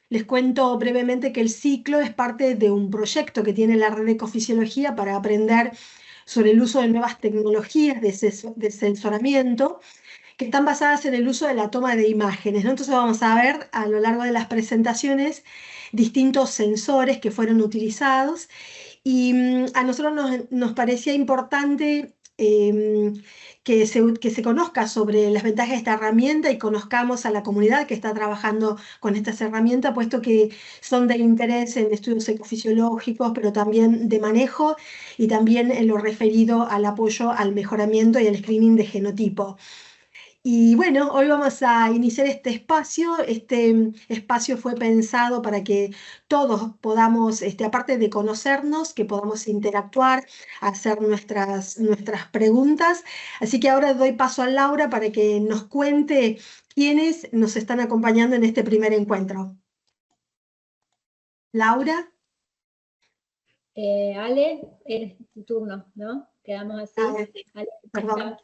Les cuento brevemente que el ciclo es parte de un proyecto que tiene la red de Ecofisiología para aprender sobre el uso de nuevas tecnologías de sensoramiento que están basadas en el uso de la toma de imágenes, ¿no? Entonces vamos a ver a lo largo de las presentaciones distintos sensores que fueron utilizados y a nosotros nos parecía importante que se conozca sobre las ventajas de esta herramienta y conozcamos a la comunidad que está trabajando con estas herramientas, puesto que son de interés en estudios ecofisiológicos, pero también de manejo y también en lo referido al apoyo al mejoramiento y al screening de genotipo. Y bueno, hoy vamos a iniciar este espacio. Este espacio fue pensado para que todos podamos, aparte de conocernos, que podamos interactuar, hacer nuestras preguntas. Así que ahora doy paso a Laura para que nos cuente quiénes nos están acompañando en este primer encuentro. Laura. Ale, es tu turno, ¿no? Quedamos así. Ale, Perdón. bien.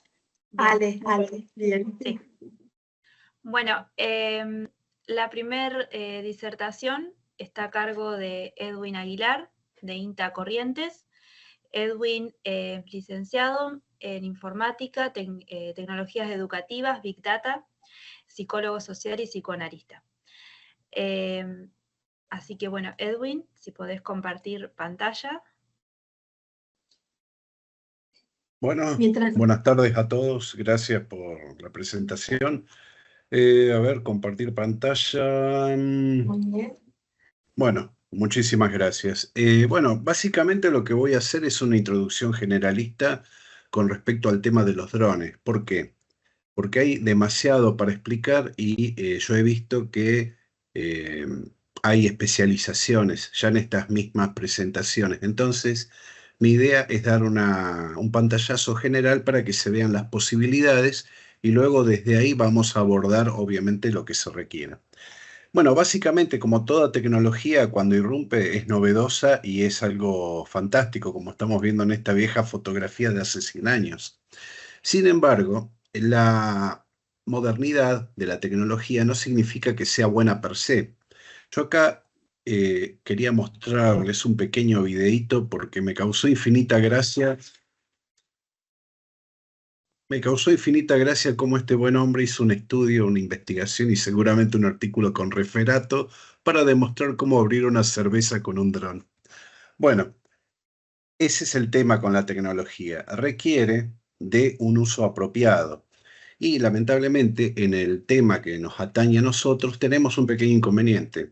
Ale, bien. Sí. Bueno, la primer disertación está a cargo de Edwin Aguilar, de INTA Corrientes. Edwin es licenciado en Informática, Tecnologías Educativas, Big Data, psicólogo social y psicoanalista. Así que bueno, Edwin, si podés compartir pantalla. Bueno, buenas tardes a todos, gracias por la presentación. A ver, compartir pantalla. Muy bien. Bueno, muchísimas gracias. Bueno, básicamente lo que voy a hacer es una introducción generalista con respecto al tema de los drones. ¿Por qué? Porque hay demasiado para explicar y yo he visto que hay especializaciones ya en estas mismas presentaciones. Entonces, mi idea es dar un pantallazo general para que se vean las posibilidades y luego desde ahí vamos a abordar obviamente lo que se requiera. Bueno, básicamente como toda tecnología cuando irrumpe es novedosa y es algo fantástico, como estamos viendo en esta vieja fotografía de hace 100 años. Sin embargo, la modernidad de la tecnología no significa que sea buena per se. Yo acá quería mostrarles un pequeño videíto porque me causó infinita gracia. Me causó infinita gracia cómo este buen hombre hizo un estudio, una investigación y seguramente un artículo con referato para demostrar cómo abrir una cerveza con un dron. Bueno, ese es el tema con la tecnología. Requiere de un uso apropiado. Y lamentablemente en el tema que nos atañe a nosotros tenemos un pequeño inconveniente.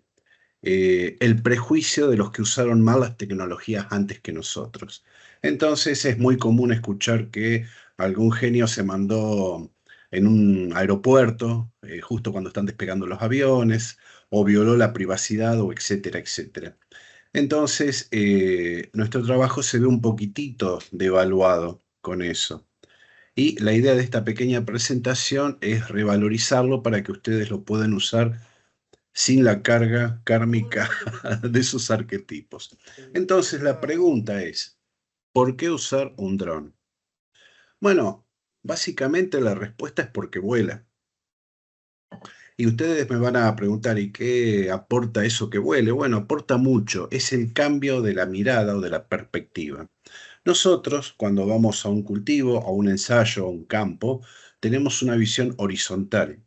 El prejuicio de los que usaron mal las tecnologías antes que nosotros. Entonces es muy común escuchar que algún genio se mandó en un aeropuerto justo cuando están despegando los aviones, o violó la privacidad, o etcétera, etcétera. Entonces, nuestro trabajo se ve un poquitito devaluado con eso. Y la idea de esta pequeña presentación es revalorizarlo para que ustedes lo puedan usar sin la carga kármica de sus arquetipos. Entonces, la pregunta es, ¿por qué usar un dron? Bueno, básicamente la respuesta es porque vuela. Y ustedes me van a preguntar, ¿y qué aporta eso que vuele? Bueno, aporta mucho, es el cambio de la mirada o de la perspectiva. Nosotros, cuando vamos a un cultivo, a un ensayo, a un campo, tenemos una visión horizontal.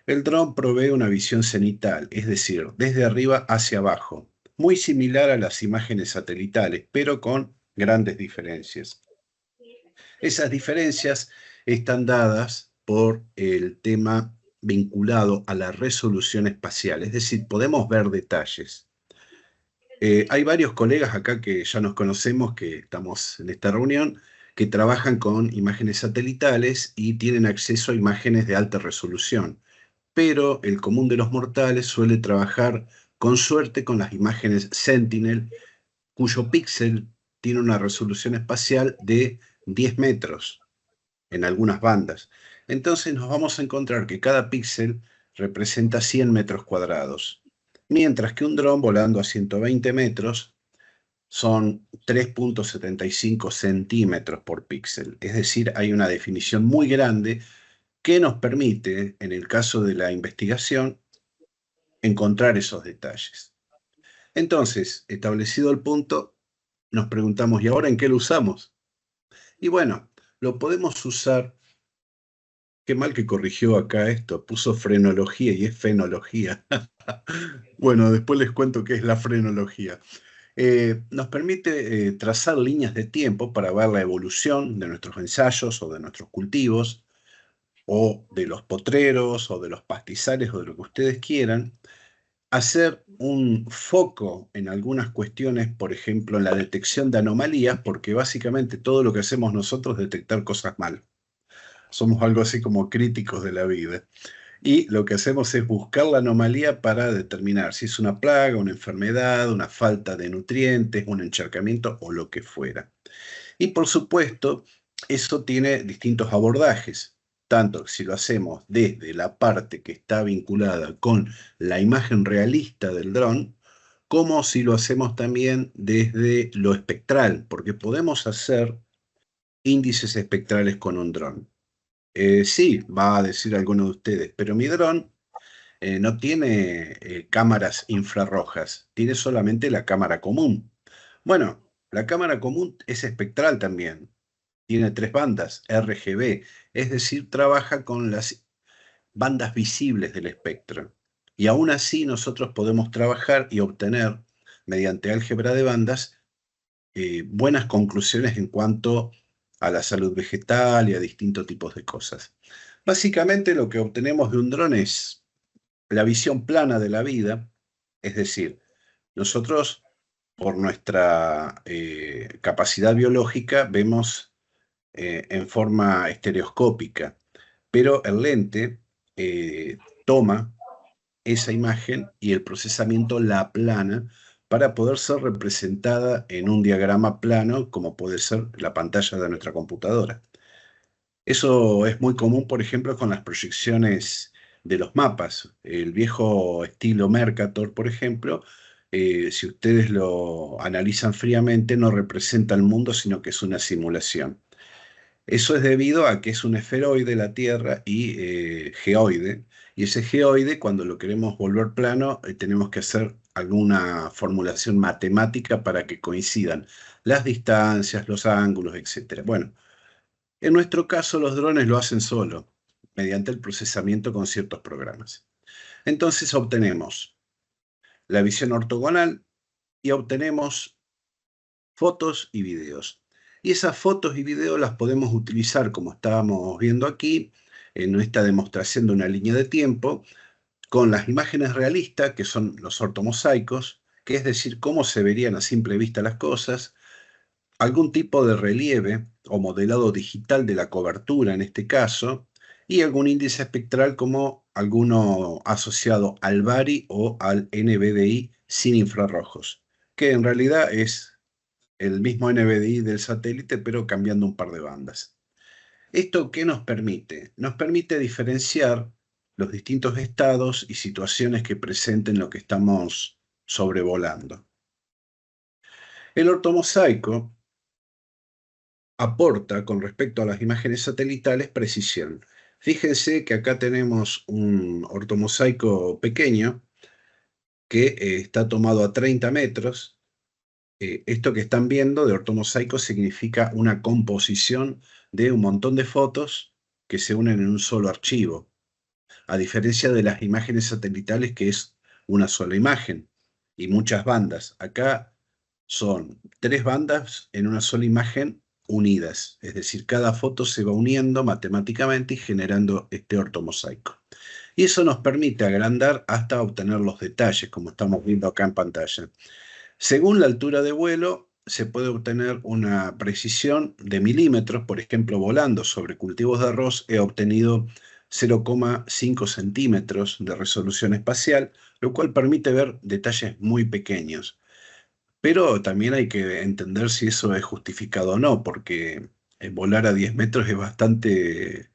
El dron provee una visión cenital, es decir, desde arriba hacia abajo, muy similar a las imágenes satelitales, pero con grandes diferencias. Esas diferencias están dadas por el tema vinculado a la resolución espacial, es decir, podemos ver detalles. Hay varios colegas acá que ya nos conocemos, que estamos en esta reunión, que trabajan con imágenes satelitales y tienen acceso a imágenes de alta resolución. Pero el común de los mortales suele trabajar con suerte con las imágenes Sentinel, cuyo píxel tiene una resolución espacial de 10 metros en algunas bandas. Entonces nos vamos a encontrar que cada píxel representa 100 metros cuadrados, mientras que un dron volando a 120 metros son 3,75 centímetros por píxel. Es decir, hay una definición muy grande que nos permite, en el caso de la investigación, encontrar esos detalles. Entonces, establecido el punto, nos preguntamos, ¿y ahora en qué lo usamos? Y bueno, lo podemos usar. Qué mal que corrigió acá esto, puso frenología y es fenología. Bueno, después les cuento qué es la frenología. Nos permite trazar líneas de tiempo para ver la evolución de nuestros ensayos o de nuestros cultivos, o de los potreros, o de los pastizales, o de lo que ustedes quieran. Hacer un foco en algunas cuestiones, por ejemplo, en la detección de anomalías, porque básicamente todo lo que hacemos nosotros es detectar cosas mal. Somos algo así como críticos de la vida. Y lo que hacemos es buscar la anomalía para determinar si es una plaga, una enfermedad, una falta de nutrientes, un encharcamiento o lo que fuera. Y por supuesto, eso tiene distintos abordajes, tanto si lo hacemos desde la parte que está vinculada con la imagen realista del dron, como si lo hacemos también desde lo espectral, porque podemos hacer índices espectrales con un dron. Sí, va a decir alguno de ustedes, pero mi dron no tiene cámaras infrarrojas, tiene solamente la cámara común. Bueno, la cámara común es espectral también, tiene 3 bandas, RGB, es decir, trabaja con las bandas visibles del espectro. Y aún así nosotros podemos trabajar y obtener, mediante álgebra de bandas, buenas conclusiones en cuanto a la salud vegetal y a distintos tipos de cosas. Básicamente lo que obtenemos de un dron es la visión plana de la vida, es decir, nosotros por nuestra capacidad biológica vemos en forma estereoscópica, pero el lente toma esa imagen y el procesamiento la aplana para poder ser representada en un diagrama plano como puede ser la pantalla de nuestra computadora. Eso es muy común, por ejemplo, con las proyecciones de los mapas. El viejo estilo Mercator, por ejemplo, si ustedes lo analizan fríamente, no representa el mundo, sino que es una simulación. Eso es debido a que es un esferoide la Tierra y geoide. Y ese geoide, cuando lo queremos volver plano, tenemos que hacer alguna formulación matemática para que coincidan las distancias, los ángulos, etc. Bueno, en nuestro caso los drones lo hacen solo, mediante el procesamiento con ciertos programas. Entonces obtenemos la visión ortogonal y obtenemos fotos y videos. Y esas fotos y videos las podemos utilizar, como estábamos viendo aquí, en esta demostración de una línea de tiempo, con las imágenes realistas, que son los ortomosaicos, que es decir, cómo se verían a simple vista las cosas, algún tipo de relieve o modelado digital de la cobertura en este caso, y algún índice espectral como alguno asociado al BARI o al NBDI sin infrarrojos, que en realidad es el mismo NBDI del satélite, pero cambiando un par de bandas. ¿Esto qué nos permite? Nos permite diferenciar los distintos estados y situaciones que presenten lo que estamos sobrevolando. El ortomosaico aporta con respecto a las imágenes satelitales precisión. Fíjense que acá tenemos un ortomosaico pequeño que está tomado a 30 metros. Esto que están viendo de ortomosaico significa una composición de un montón de fotos que se unen en un solo archivo, a diferencia de las imágenes satelitales que es una sola imagen y muchas bandas. Acá son 3 bandas en una sola imagen unidas, es decir, cada foto se va uniendo matemáticamente y generando este ortomosaico. Y eso nos permite agrandar hasta obtener los detalles, como estamos viendo acá en pantalla. Según la altura de vuelo, se puede obtener una precisión de milímetros. Por ejemplo, volando sobre cultivos de arroz he obtenido 0,5 centímetros de resolución espacial, lo cual permite ver detalles muy pequeños. Pero también hay que entender si eso es justificado o no, porque volar a 10 metros es bastante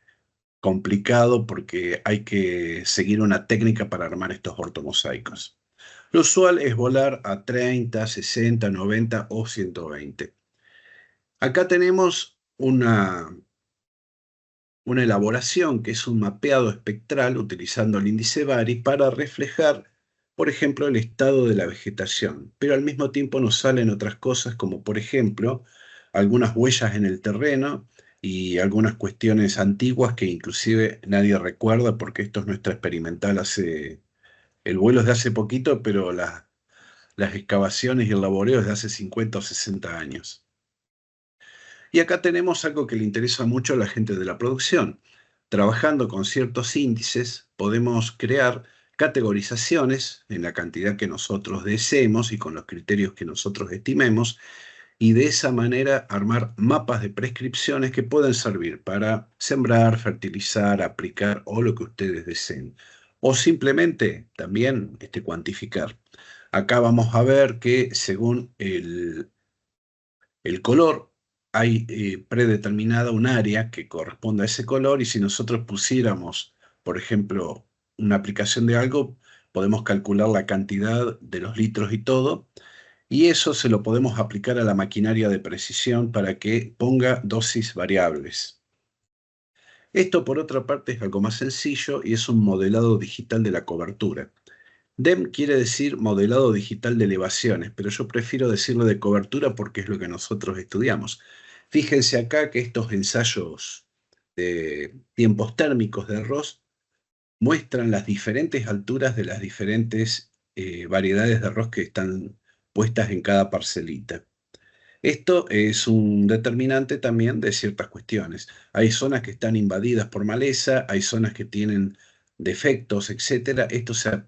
complicado porque hay que seguir una técnica para armar estos ortomosaicos. Lo usual es volar a 30, 60, 90 o 120. Acá tenemos una elaboración que es un mapeado espectral utilizando el índice BARI para reflejar por ejemplo, el estado de la vegetación, pero al mismo tiempo nos salen otras cosas como, por ejemplo, algunas huellas en el terreno y algunas cuestiones antiguas que inclusive nadie recuerda porque esto es nuestra experimental el vuelo es de hace poquito, pero las excavaciones y el laboreo es de hace 50 o 60 años. Y acá tenemos algo que le interesa mucho a la gente de la producción. Trabajando con ciertos índices, podemos crear categorizaciones en la cantidad que nosotros deseemos y con los criterios que nosotros estimemos, y de esa manera armar mapas de prescripciones que pueden servir para sembrar, fertilizar, aplicar o lo que ustedes deseen. O simplemente también cuantificar. Acá vamos a ver que según el color, hay predeterminada un área que corresponde a ese color, y si nosotros pusiéramos, por ejemplo, una aplicación de algo, podemos calcular la cantidad de los litros y todo, y eso se lo podemos aplicar a la maquinaria de precisión para que ponga dosis variables. Esto, por otra parte, es algo más sencillo y es un modelado digital de la cobertura. DEM quiere decir modelado digital de elevaciones, pero yo prefiero decirlo de cobertura porque es lo que nosotros estudiamos. Fíjense acá que estos ensayos de tiempos térmicos de arroz muestran las diferentes alturas de las diferentes variedades de arroz que están puestas en cada parcelita. Esto es un determinante también de ciertas cuestiones. Hay zonas que están invadidas por maleza, hay zonas que tienen defectos, etc. Esto se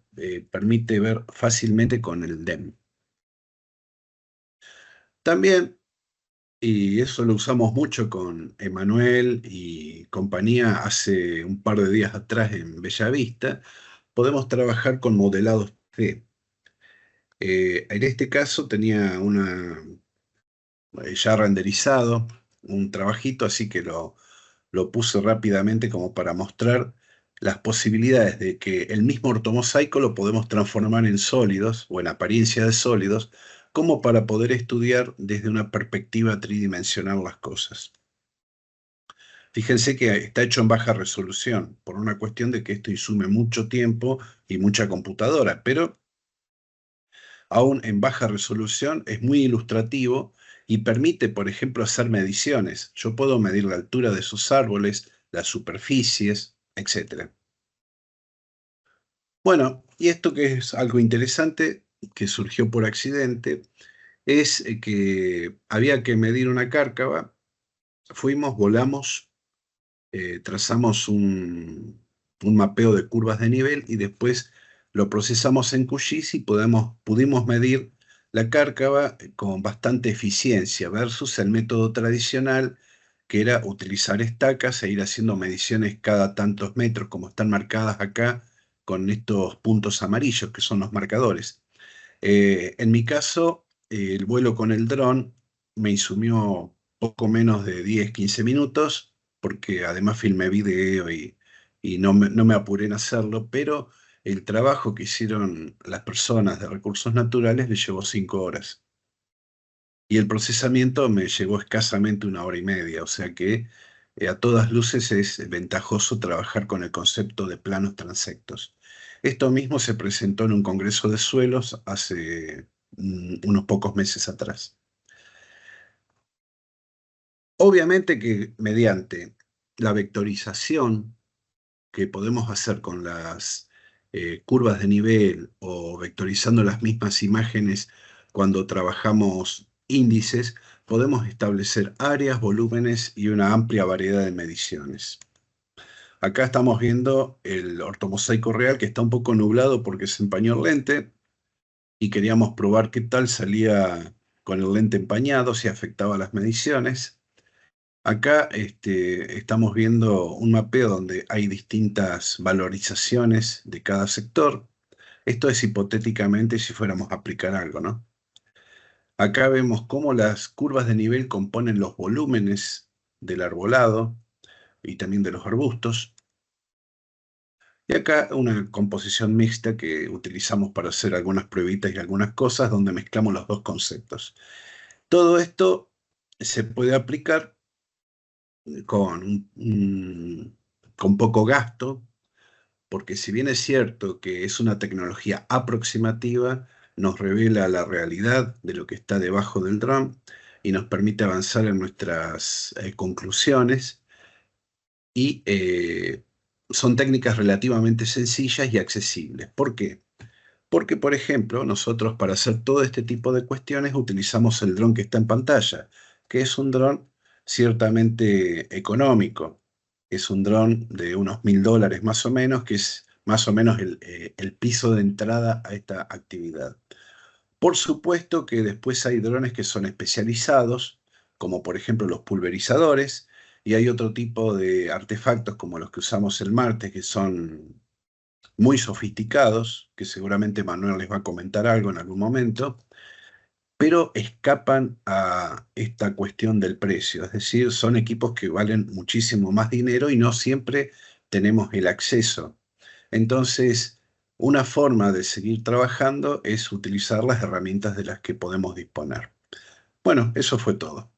permite ver fácilmente con el DEM. También, y eso lo usamos mucho con Emanuel y compañía hace un par de días atrás en Bellavista, podemos trabajar con modelados 3D. En este caso tenía ya renderizado un trabajito, así que lo puse rápidamente como para mostrar las posibilidades de que el mismo ortomosaico lo podemos transformar en sólidos o en apariencia de sólidos, como para poder estudiar desde una perspectiva tridimensional las cosas. Fíjense que está hecho en baja resolución, por una cuestión de que esto insume mucho tiempo y mucha computadora, pero aún en baja resolución es muy ilustrativo y permite, por ejemplo, hacer mediciones. Yo puedo medir la altura de esos árboles, las superficies, etc. Bueno, y esto que es algo interesante, que surgió por accidente, es que había que medir una cárcava. Fuimos, volamos, trazamos un mapeo de curvas de nivel y después lo procesamos en QGIS y pudimos medir la cárcava con bastante eficiencia versus el método tradicional, que era utilizar estacas e ir haciendo mediciones cada tantos metros, como están marcadas acá con estos puntos amarillos que son los marcadores. En mi caso, el vuelo con el dron me insumió poco menos de 10-15 minutos, porque además filmé video y no me apuré en hacerlo, pero el trabajo que hicieron las personas de recursos naturales les llevó 5 horas. Y el procesamiento me llevó escasamente 1 hora y media, o sea que a todas luces es ventajoso trabajar con el concepto de planos transectos. Esto mismo se presentó en un congreso de suelos hace unos pocos meses atrás. Obviamente que mediante la vectorización que podemos hacer con las curvas de nivel o vectorizando las mismas imágenes cuando trabajamos índices, podemos establecer áreas, volúmenes y una amplia variedad de mediciones. Acá estamos viendo el ortomosaico real, que está un poco nublado porque se empañó el lente y queríamos probar qué tal salía con el lente empañado, si afectaba las mediciones. Acá estamos viendo un mapeo donde hay distintas valorizaciones de cada sector. Esto es hipotéticamente si fuéramos a aplicar algo, ¿no? Acá vemos cómo las curvas de nivel componen los volúmenes del arbolado y también de los arbustos. Y acá una composición mixta que utilizamos para hacer algunas pruebitas y algunas cosas donde mezclamos los dos conceptos. Todo esto se puede aplicar con poco gasto, porque si bien es cierto que es una tecnología aproximativa, nos revela la realidad de lo que está debajo del dron y nos permite avanzar en nuestras conclusiones y son técnicas relativamente sencillas y accesibles. ¿Por qué? Porque, por ejemplo, nosotros para hacer todo este tipo de cuestiones utilizamos el dron que está en pantalla, que es un dron ciertamente económico. Es un dron de unos $1000 más o menos, que es más o menos el piso de entrada a esta actividad. Por supuesto que después hay drones que son especializados, como por ejemplo los pulverizadores, y hay otro tipo de artefactos como los que usamos el martes, que son muy sofisticados, que seguramente Manuel les va a comentar algo en algún momento, pero escapan a esta cuestión del precio. Es decir, son equipos que valen muchísimo más dinero y no siempre tenemos el acceso. Entonces, una forma de seguir trabajando es utilizar las herramientas de las que podemos disponer. Bueno, eso fue todo.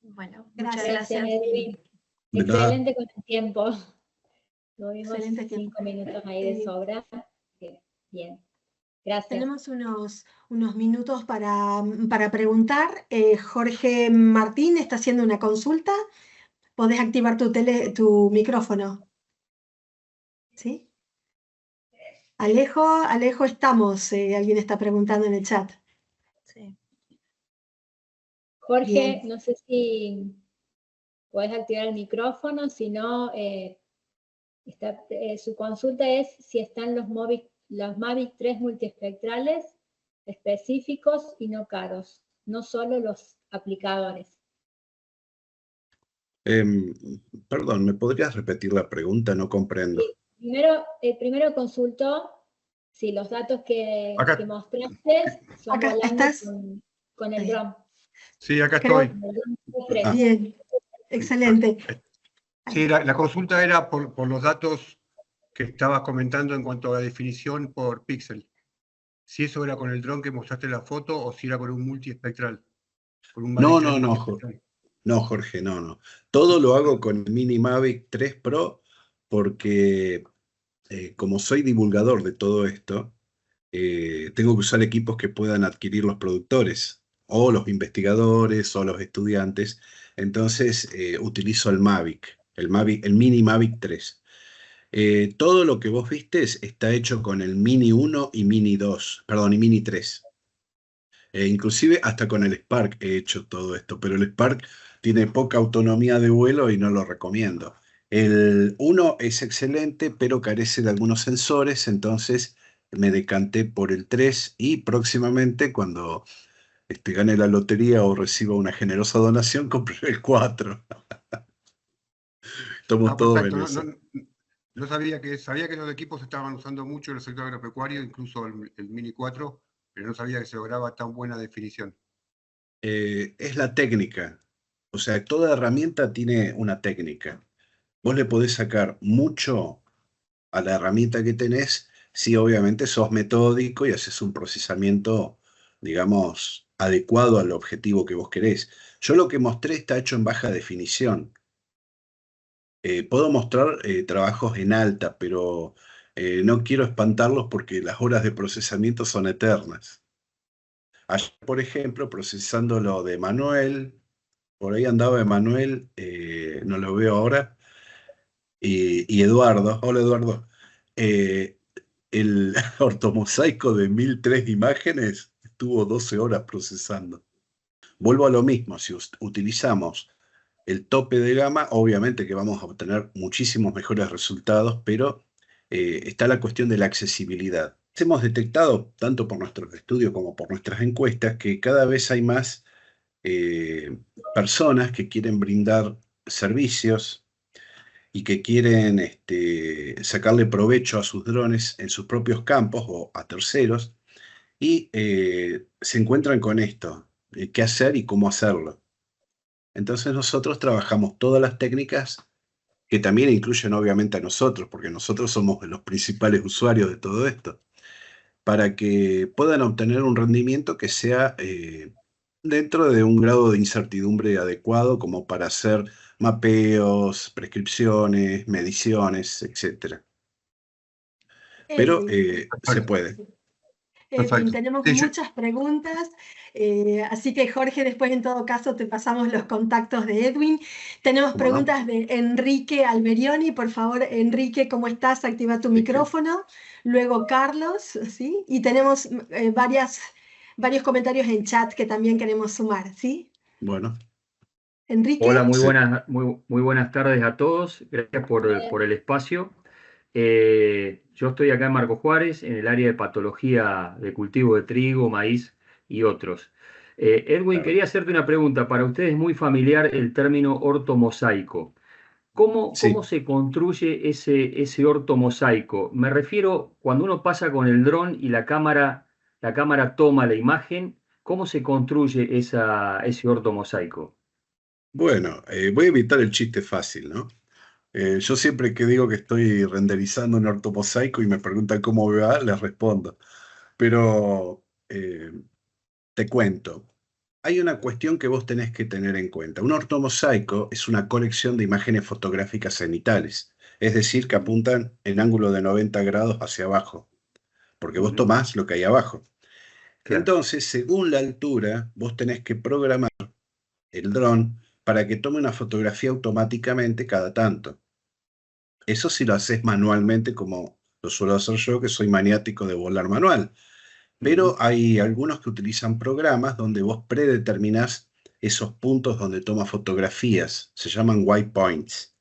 Bueno, Gracias. muchas Gracias, gracias. Edwin. De nada. Excelente con el tiempo. Tuvimos Excelente tiempo. 5 minutos ahí de sobra. Bien. Gracias. Tenemos unos minutos para preguntar. Jorge Martín está haciendo una consulta. Podés activar tu micrófono. ¿Sí? Alejo, estamos. Alguien está preguntando en el chat. Sí. Jorge, Bien. no sé si podés activar el micrófono, si no, su consulta es si están los Mavic 3 multiespectrales específicos y no caros, no solo los aplicadores. Perdón, ¿me podrías repetir la pregunta? No comprendo. Sí. Primero consultó si los datos que mostraste son Acá volando estás. con el Sí. dron. Sí, acá Creo- estoy. Con el dron 3. Bien, excelente. Sí, la consulta era por los datos que estabas comentando en cuanto a la definición por píxel. Si eso era con el dron que mostraste la foto o si era con un multiespectral. Con un Mavic 3 multiespectral. No, Jorge, no. Todo lo hago con el Mini Mavic 3 Pro porque como soy divulgador de todo esto, tengo que usar equipos que puedan adquirir los productores o los investigadores o los estudiantes. Entonces utilizo el Mavic, el Mini Mavic 3. Todo lo que vos viste está hecho con el Mini 1 y Mini 2, perdón, y Mini 3. Inclusive hasta con el Spark he hecho todo esto, pero el Spark tiene poca autonomía de vuelo y no lo recomiendo. El 1 es excelente, pero carece de algunos sensores, entonces me decanté por el 3 y próximamente cuando gane la lotería o reciba una generosa donación, compraré el 4. Estamos todos en eso. No sabía que los equipos se estaban usando mucho en el sector agropecuario, incluso el Mini 4, pero no sabía que se lograba tan buena definición. Es la técnica. O sea, toda herramienta tiene una técnica. Vos le podés sacar mucho a la herramienta que tenés si obviamente sos metódico y haces un procesamiento, digamos, adecuado al objetivo que vos querés. Yo lo que mostré está hecho en baja definición. Puedo mostrar trabajos en alta, pero no quiero espantarlos porque las horas de procesamiento son eternas. Ayer, por ejemplo, procesando lo de Manuel, por ahí andaba Emanuel, no lo veo ahora, y Eduardo. Hola, Eduardo. El ortomosaico de 1003 imágenes estuvo 12 horas procesando. Vuelvo a lo mismo, si utilizamos el tope de gama, obviamente que vamos a obtener muchísimos mejores resultados, pero está la cuestión de la accesibilidad. Hemos detectado, tanto por nuestros estudios como por nuestras encuestas, que cada vez hay más personas que quieren brindar servicios y que quieren sacarle provecho a sus drones en sus propios campos o a terceros, y se encuentran con esto, qué hacer y cómo hacerlo. Entonces nosotros trabajamos todas las técnicas que también incluyen obviamente a nosotros, porque nosotros somos los principales usuarios de todo esto, para que puedan obtener un rendimiento que sea dentro de un grado de incertidumbre adecuado como para hacer mapeos, prescripciones, mediciones, etc. Pero se puede. Edwin, Perfecto. tenemos Sí, muchas preguntas, así que Jorge, después en todo caso te pasamos los contactos de Edwin. Tenemos ¿Cómo no? preguntas de Enrique Alberioni. Por favor, Enrique, ¿cómo estás? Activa tu micrófono. Luego Carlos, ¿sí? Y tenemos varios comentarios en chat que también queremos sumar, ¿sí? Bueno, Enrique. Hola, Sí. muy buenas tardes a todos. Gracias por el espacio. Yo estoy acá en Marco Juárez, en el área de patología de cultivo de trigo, maíz y otros. Edwin, Claro. quería hacerte una pregunta. Para ustedes es muy familiar el término ortomosaico. ¿Cómo Sí. se construye ese ortomosaico? Me refiero cuando uno pasa con el dron y la cámara toma la imagen, ¿cómo se construye ese ortomosaico? Bueno, voy a evitar el chiste fácil, ¿no? Yo siempre que digo que estoy renderizando un ortomosaico y me preguntan cómo va, les respondo. Pero te cuento, hay una cuestión que vos tenés que tener en cuenta. Un ortomosaico es una colección de imágenes fotográficas cenitales, es decir, que apuntan en ángulo de 90 grados hacia abajo, porque vos tomás lo que hay abajo. Claro. Entonces, según la altura, vos tenés que programar el dron para que tome una fotografía automáticamente cada tanto. Eso si lo haces manualmente, como lo suelo hacer yo, que soy maniático de volar manual. Pero hay algunos que utilizan programas donde vos predeterminás esos puntos donde toma fotografías. Se llaman white points.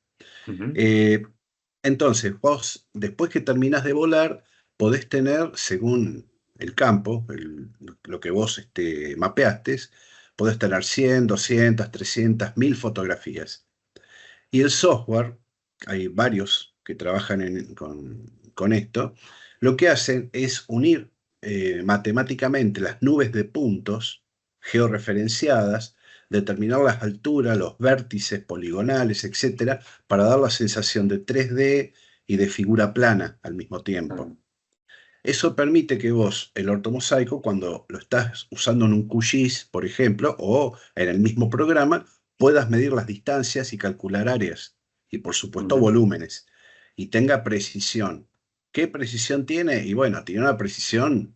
Entonces, vos, después que terminás de volar, podés tener, según el campo, lo que vos mapeaste, podés tener 100, 200, 300, 1000 fotografías. Y el software, hay varios que trabajan con esto, lo que hacen es unir matemáticamente las nubes de puntos georreferenciadas, determinar las alturas, los vértices poligonales, etcétera, para dar la sensación de 3D y de figura plana al mismo tiempo. Eso permite que vos, el ortomosaico, cuando lo estás usando en un QGIS, por ejemplo, o en el mismo programa, puedas medir las distancias y calcular áreas, y por supuesto volúmenes, y tenga precisión. ¿Qué precisión tiene? Y bueno, tiene una precisión,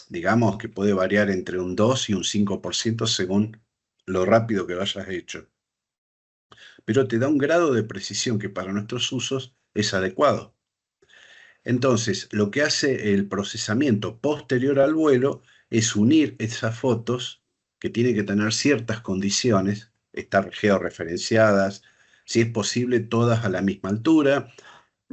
digamos, que puede variar entre un 2 y un 5% según lo rápido que lo hayas hecho. Pero te da un grado de precisión que para nuestros usos es adecuado. Entonces, lo que hace el procesamiento posterior al vuelo es unir esas fotos, que tienen que tener ciertas condiciones, estar georreferenciadas, si es posible todas a la misma altura,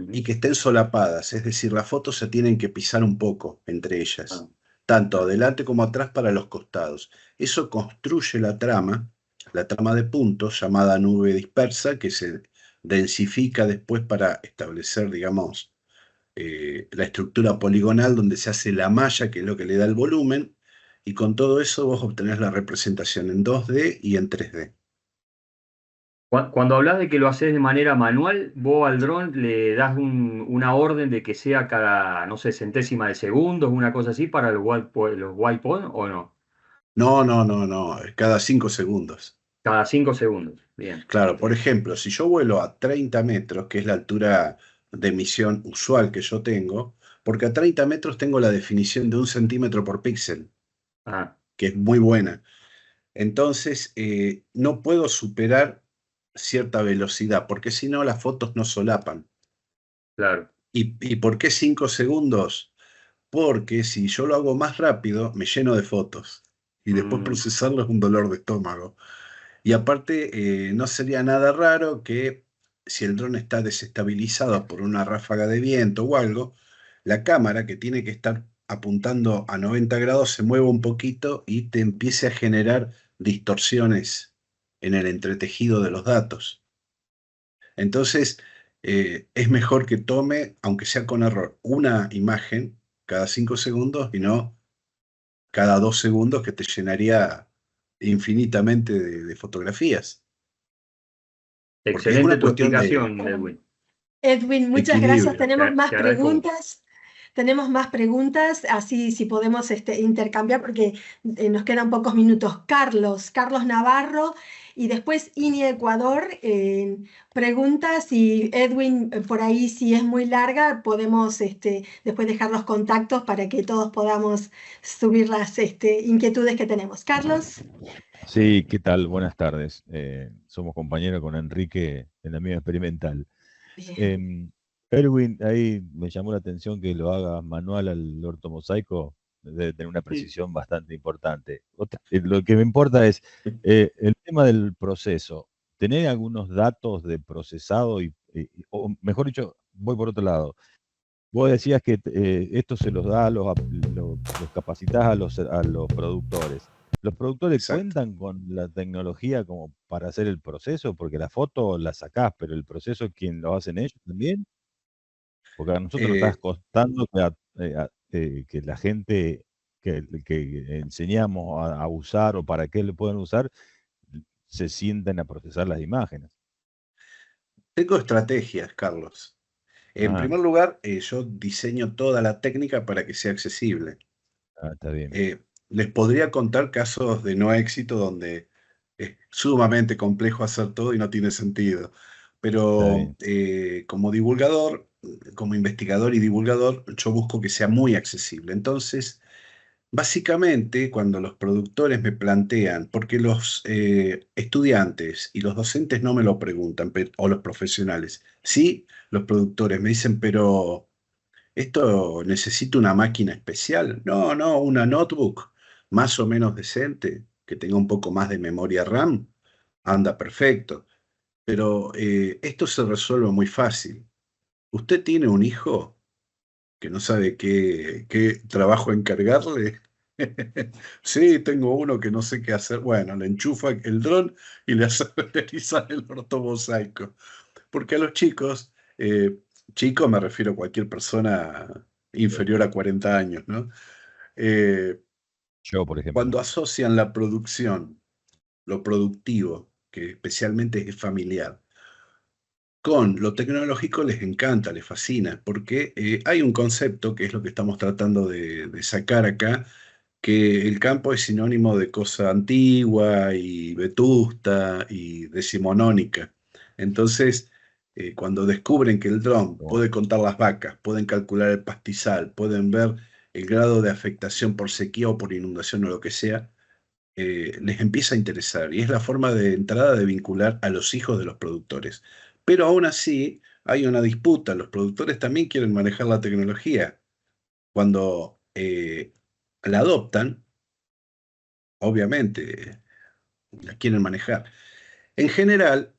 y que estén solapadas, es decir, las fotos se tienen que pisar un poco entre ellas, tanto adelante como atrás para los costados. Eso construye la trama de puntos llamada nube dispersa, que se densifica después para establecer, digamos, la estructura poligonal donde se hace la malla, que es lo que le da el volumen, y con todo eso vos obtenés la representación en 2D y en 3D. Cuando hablas de que lo haces de manera manual, vos al dron le das una orden de que sea cada, no sé, centésima de segundos, una cosa así, para los white point, ¿o no? No, cada 5 segundos. Cada 5 segundos, bien. Claro, por ejemplo, si yo vuelo a 30 metros, que es la altura de emisión usual que yo tengo, porque a 30 metros tengo la definición de 1 centímetro por píxel, que es muy buena. Entonces, no puedo superar cierta velocidad, porque si no las fotos no solapan. Claro. ¿Y por qué 5 segundos? Porque si yo lo hago más rápido, me lleno de fotos. Y después procesarlo es un dolor de estómago. Y aparte, no sería nada raro que si el dron está desestabilizado por una ráfaga de viento o algo, la cámara, que tiene que estar apuntando a 90 grados, se mueva un poquito y te empiece a generar distorsiones en el entretejido de los datos. Entonces, es mejor que tome, aunque sea con error, una imagen cada 5 segundos y no cada 2 segundos, que te llenaría infinitamente de fotografías. Excelente tu explicación, Edwin. Edwin, muchas gracias. Tenemos más Te agradezco mucho. preguntas. tenemos más preguntas, así si podemos intercambiar, porque nos quedan pocos minutos. Carlos Navarro, y después INI Ecuador, preguntas, y Edwin, por ahí si es muy larga, podemos después dejar los contactos para que todos podamos subir las inquietudes que tenemos. Carlos. Sí, ¿qué tal? Buenas tardes. Somos compañeros con Enrique en la misma experimental. Erwin, ahí me llamó la atención que lo hagas manual al ortomosaico, debe tener una precisión bastante importante. Lo que me importa es el tema del proceso. ¿Tenés algunos datos de procesado? O mejor dicho, voy por otro lado. Vos decías que esto se los da, los capacitás a los productores. ¿Los productores Exacto. cuentan con la tecnología como para hacer el proceso? Porque la foto la sacás, pero el proceso, ¿quién lo hacen ellos también? Porque a nosotros nos está costando que la gente que enseñamos a usar o para qué le pueden usar, se sienten a procesar las imágenes. Tengo estrategias, Carlos. En primer lugar, yo diseño toda la técnica para que sea accesible. Está bien. Les podría contar casos de no éxito donde es sumamente complejo hacer todo y no tiene sentido. Pero como divulgador, como investigador y divulgador, yo busco que sea muy accesible. Entonces, básicamente, cuando los productores me plantean, porque los estudiantes y los docentes no me lo preguntan, o los profesionales, sí, los productores me dicen, pero ¿esto necesita una máquina especial? No, una notebook más o menos decente, que tenga un poco más de memoria RAM, anda perfecto. Pero esto se resuelve muy fácil. ¿Usted tiene un hijo que no sabe qué trabajo encargarle? Sí, tengo uno que no sé qué hacer. Bueno, le enchufa el dron y le hace realizar el ortomosaico. Porque a los chicos, chico me refiero a cualquier persona inferior a 40 años, ¿no? Yo, por ejemplo. Cuando asocian la producción, lo productivo, que especialmente es familiar, con lo tecnológico, les encanta, les fascina, porque hay un concepto que es lo que estamos tratando de sacar acá, que el campo es sinónimo de cosa antigua y vetusta y decimonónica. Entonces, cuando descubren que el dron puede contar las vacas, pueden calcular el pastizal, pueden ver el grado de afectación por sequía o por inundación o lo que sea, les empieza a interesar, y es la forma de entrada de vincular a los hijos de los productores. Pero aún así hay una disputa, los productores también quieren manejar la tecnología. Cuando la adoptan, obviamente la quieren manejar. En general,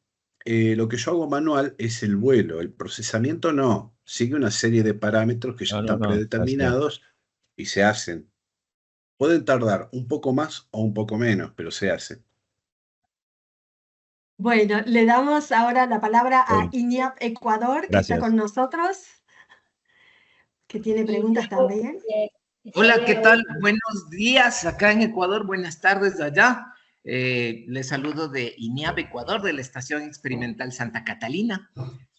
lo que yo hago manual es el vuelo, el procesamiento no, sigue una serie de parámetros que ya están predeterminados y se hacen. Pueden tardar un poco más o un poco menos, pero se hacen. Bueno, le damos ahora la palabra a INIAP Ecuador, que está con nosotros, que tiene preguntas también. Hola, ¿qué tal? Buenos días acá en Ecuador, buenas tardes allá. Les saludo de INIAP Ecuador, de la Estación Experimental Santa Catalina.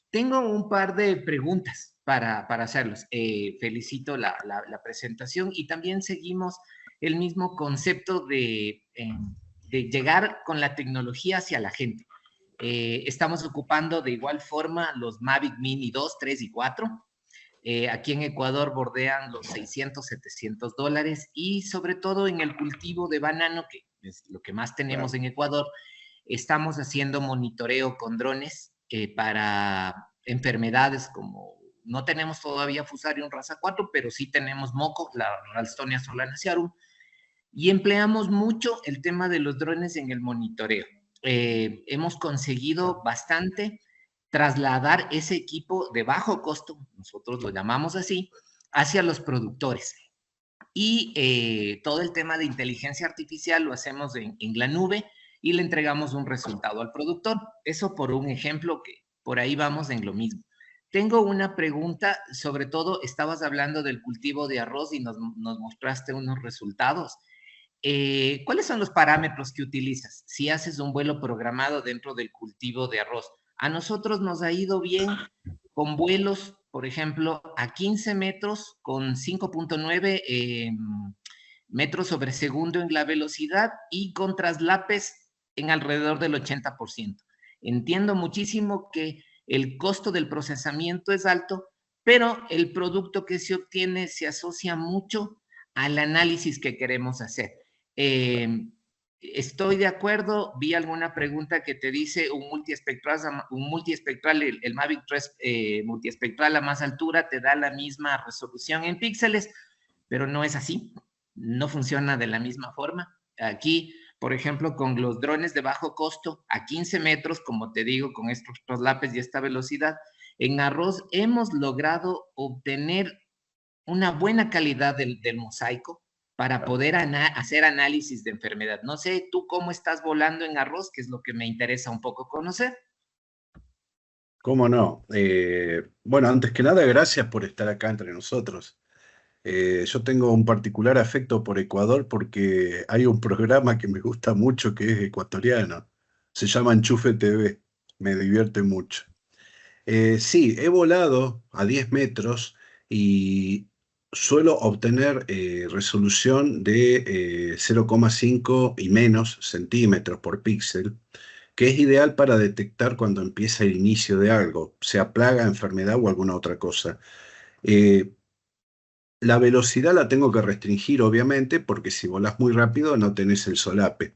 Tengo un par de preguntas para hacerlos. Felicito la presentación y también seguimos el mismo concepto de llegar con la tecnología hacia la gente. Estamos ocupando de igual forma los Mavic Mini 2, 3 y 4. Aquí en Ecuador bordean los $600, $700 y sobre todo en el cultivo de banano, que es lo que más tenemos en Ecuador, estamos haciendo monitoreo con drones para enfermedades como, no tenemos todavía Fusarium raza 4, pero sí tenemos moco, la Ralstonia solanacearum, y empleamos mucho el tema de los drones en el monitoreo. Hemos conseguido bastante trasladar ese equipo de bajo costo, nosotros lo llamamos así, hacia los productores. Y todo el tema de inteligencia artificial lo hacemos en la nube y le entregamos un resultado al productor. Eso por un ejemplo que por ahí vamos en lo mismo. Tengo una pregunta, sobre todo estabas hablando del cultivo de arroz y nos mostraste unos resultados. ¿Cuáles son los parámetros que utilizas si haces un vuelo programado dentro del cultivo de arroz? A nosotros nos ha ido bien con vuelos por ejemplo, a 15 metros con 5.9 metros sobre segundo en la velocidad y con traslapes en alrededor del 80%. Entiendo muchísimo que el costo del procesamiento es alto, pero el producto que se obtiene se asocia mucho al análisis que queremos hacer. Estoy de acuerdo, vi alguna pregunta que te dice un multiespectral, el Mavic 3 multiespectral a más altura te da la misma resolución en píxeles, pero no es así, no funciona de la misma forma. Aquí, por ejemplo, con los drones de bajo costo, a 15 metros, como te digo, con estos traslapes y esta velocidad, en arroz hemos logrado obtener una buena calidad del mosaico para poder hacer análisis de enfermedad. No sé tú cómo estás volando en arroz, que es lo que me interesa un poco conocer. ¿Cómo no? Bueno, antes que nada, gracias por estar acá entre nosotros. Yo tengo un particular afecto por Ecuador porque hay un programa que me gusta mucho que es ecuatoriano. Se llama Enchufe TV. Me divierte mucho. Sí, he volado a 10 metros y suelo obtener resolución de 0,5 y menos centímetros por píxel, que es ideal para detectar cuando empieza el inicio de algo, sea plaga, enfermedad o alguna otra cosa. La velocidad la tengo que restringir, obviamente, porque si volás muy rápido no tenés el solape.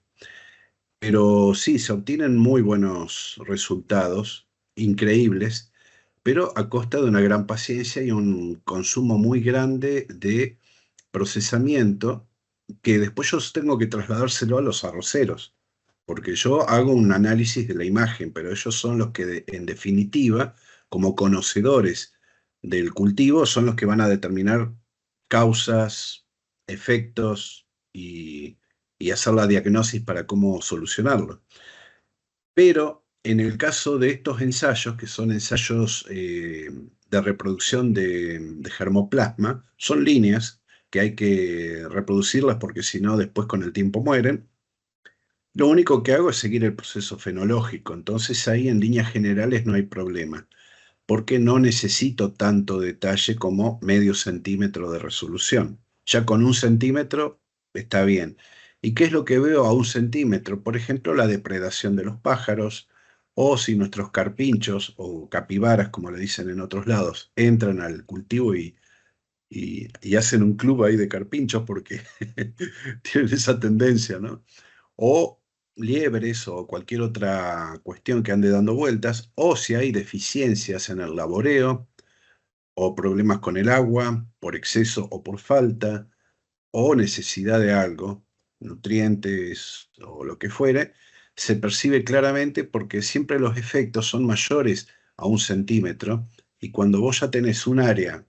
Pero sí, se obtienen muy buenos resultados, increíbles, pero a costa de una gran paciencia y un consumo muy grande de procesamiento que después yo tengo que trasladárselo a los arroceros, porque yo hago un análisis de la imagen, pero ellos son los que en definitiva, como conocedores del cultivo, son los que van a determinar causas, efectos y hacer la diagnosis para cómo solucionarlo. Pero en el caso de estos ensayos, que son ensayos de reproducción de germoplasma, son líneas que hay que reproducirlas porque si no después con el tiempo mueren. Lo único que hago es seguir el proceso fenológico, entonces ahí en líneas generales no hay problema, porque no necesito tanto detalle como medio centímetro de resolución. Ya con 1 centímetro está bien. ¿Y qué es lo que veo a 1 centímetro? Por ejemplo, la depredación de los pájaros, o si nuestros carpinchos o capibaras, como le dicen en otros lados, entran al cultivo y hacen un club ahí de carpinchos porque tienen esa tendencia, ¿no? O liebres o cualquier otra cuestión que ande dando vueltas, o si hay deficiencias en el laboreo, o problemas con el agua, por exceso o por falta, o necesidad de algo, nutrientes o lo que fuere, se percibe claramente porque siempre los efectos son mayores a 1 centímetro, y cuando vos ya tenés un área,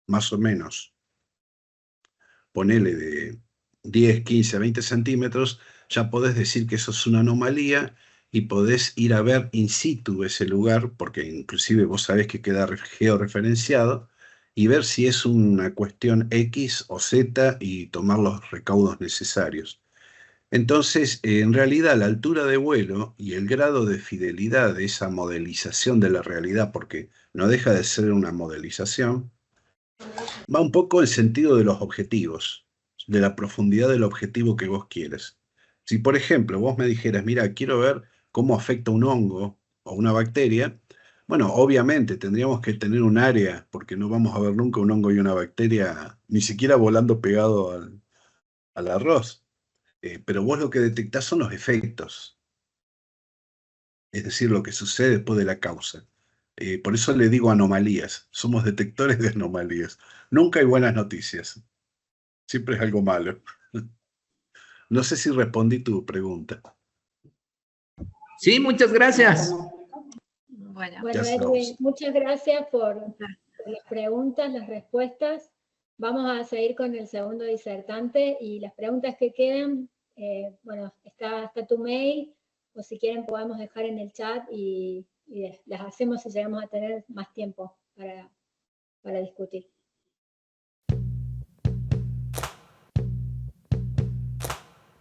más o menos, ponele de 10, 15, 20 centímetros, ya podés decir que eso es una anomalía y podés ir a ver in situ ese lugar, porque inclusive vos sabés que queda georreferenciado, y ver si es una cuestión X o Z y tomar los recaudos necesarios. Entonces, en realidad, la altura de vuelo y el grado de fidelidad de esa modelización de la realidad, porque no deja de ser una modelización, va un poco en sentido de los objetivos, de la profundidad del objetivo que vos quieres. Si, por ejemplo, vos me dijeras, mira, quiero ver cómo afecta un hongo o una bacteria, bueno, obviamente tendríamos que tener un área, porque no vamos a ver nunca un hongo y una bacteria, ni siquiera volando pegado al arroz. Pero vos lo que detectás son los efectos, es decir, lo que sucede después de la causa. Por eso le digo anomalías, somos detectores de anomalías. Nunca hay buenas noticias, siempre es algo malo. No sé si respondí tu pregunta. Sí, muchas gracias. Bueno, Bueno, Ya Edwin, estamos. muchas gracias por las preguntas, las respuestas. Vamos a seguir con el segundo disertante y las preguntas que quedan, bueno, está tu mail, o si quieren podemos dejar en el chat y las hacemos si llegamos a tener más tiempo para discutir.